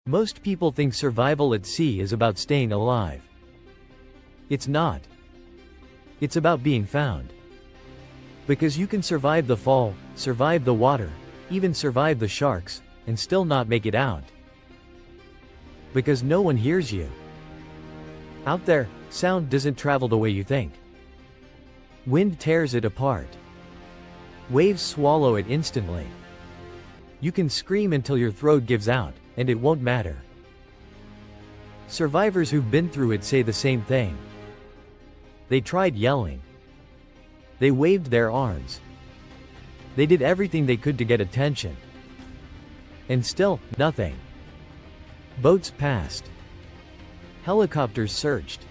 Most people think survival at sea is about staying alive. It's not. It's about being found. Because you can survive the fall, survive the water, even survive the sharks, and still not make it out. Because no one hears you. Out there, sound doesn't travel the way you think. Wind tears it apart. Waves swallow it instantly. You can scream until your throat gives out, and it won't matter. Survivors who've been through it say the same thing. They tried yelling. They waved their arms. They did everything they could to get attention. And still, nothing. Boats passed. Helicopters searched.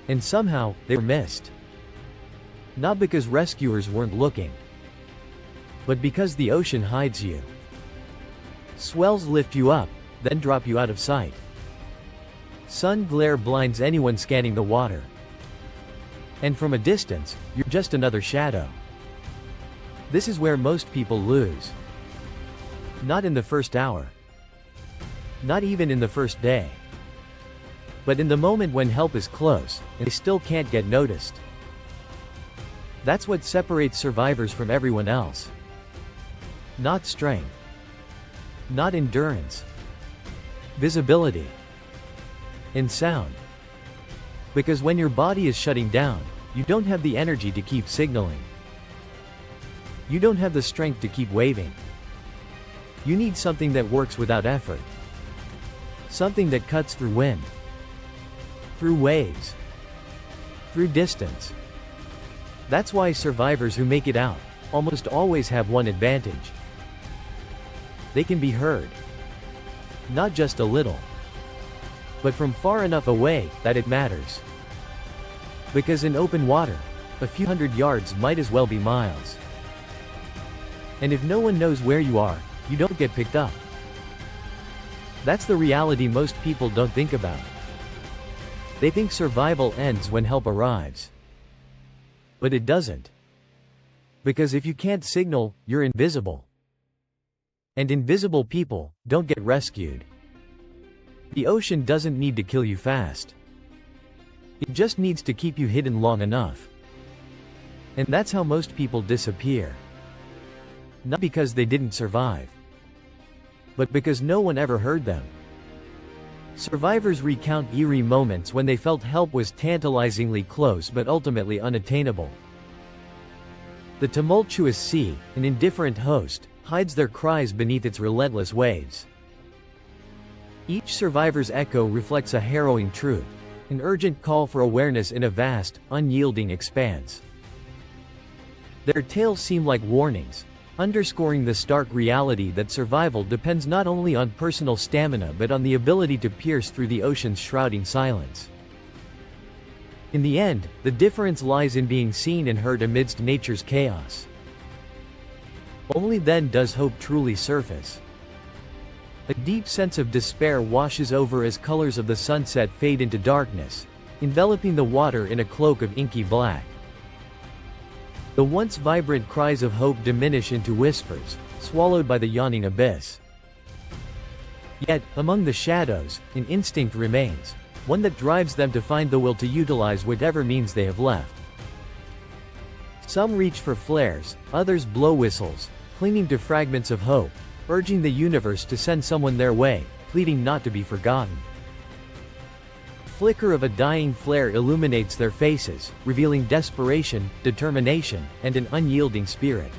And somehow, they were missed. Not because rescuers weren't looking, but because the ocean hides you. Swells lift you up, then drop you out of sight. Sun glare blinds anyone scanning the water. And from a distance, you're just another shadow. This is where most people lose. Not in the first hour. Not even in the first day. But in the moment when help is close, and they still can't get noticed. That's what separates survivors from everyone else. Not strength. Not endurance. Visibility. And sound. Because when your body is shutting down, you don't have the energy to keep signaling. You don't have the strength to keep waving. You need something that works without effort. Something that cuts through wind. Through waves. Through distance. That's why survivors who make it out almost always have one advantage. They can be heard. Not just a little, but from far enough away that it matters. Because in open water, a few hundred yards might as well be miles. And if no one knows where you are, you don't get picked up. That's the reality most people don't think about. They think survival ends when help arrives. But it doesn't. Because if you can't signal, you're invisible. And invisible people don't get rescued. The ocean doesn't need to kill you fast. It just needs to keep you hidden long enough. And that's how most people disappear. Not because they didn't survive, but because no one ever heard them. Survivors recount eerie moments when they felt help was tantalizingly close but ultimately unattainable. The tumultuous sea, an indifferent host, hides their cries beneath its relentless waves. Each survivor's echo reflects a harrowing truth, an urgent call for awareness in a vast, unyielding expanse. Their tales seem like warnings, underscoring the stark reality that survival depends not only on personal stamina but on the ability to pierce through the ocean's shrouding silence. In the end, the difference lies in being seen and heard amidst nature's chaos. Only then does hope truly surface. A deep sense of despair washes over as colors of the sunset fade into darkness, enveloping the water in a cloak of inky black. The once vibrant cries of hope diminish into whispers, swallowed by the yawning abyss. Yet, among the shadows, an instinct remains, one that drives them to find the will to utilize whatever means they have left. Some reach for flares, others blow whistles, clinging to fragments of hope, urging the universe to send someone their way, pleading not to be forgotten. The flicker of a dying flare illuminates their faces, revealing desperation, determination, and an unyielding spirit.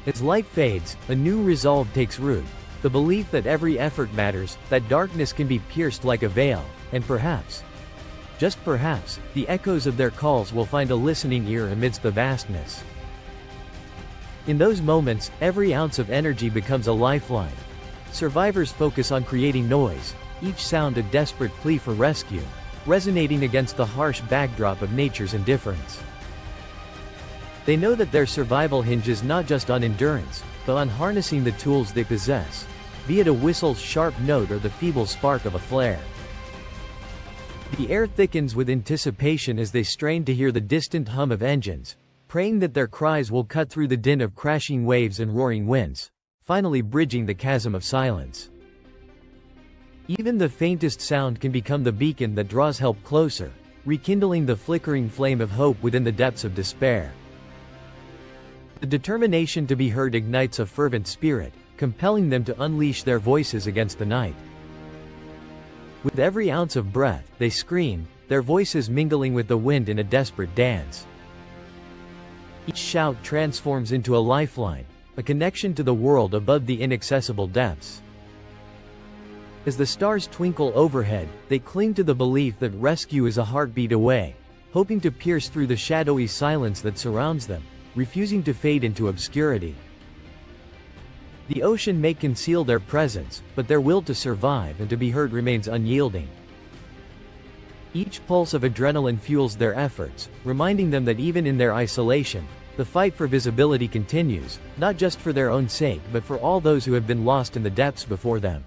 As light fades, a new resolve takes root, the belief that every effort matters, that darkness can be pierced like a veil, and perhaps, just perhaps, the echoes of their calls will find a listening ear amidst the vastness. In those moments, every ounce of energy becomes a lifeline. Survivors focus on creating noise, each sound a desperate plea for rescue, resonating against the harsh backdrop of nature's indifference. They know that their survival hinges not just on endurance, but on harnessing the tools they possess, be it a whistle's sharp note or the feeble spark of a flare. The air thickens with anticipation as they strain to hear the distant hum of engines, praying that their cries will cut through the din of crashing waves and roaring winds, finally bridging the chasm of silence. Even the faintest sound can become the beacon that draws help closer, rekindling the flickering flame of hope within the depths of despair. The determination to be heard ignites a fervent spirit, compelling them to unleash their voices against the night. With every ounce of breath, they scream, their voices mingling with the wind in a desperate dance. Each shout transforms into a lifeline, a connection to the world above the inaccessible depths. As the stars twinkle overhead, they cling to the belief that rescue is a heartbeat away, hoping to pierce through the shadowy silence that surrounds them, refusing to fade into obscurity. The ocean may conceal their presence, but their will to survive and to be heard remains unyielding. Each pulse of adrenaline fuels their efforts, reminding them that even in their isolation, the fight for visibility continues, not just for their own sake but for all those who have been lost in the depths before them.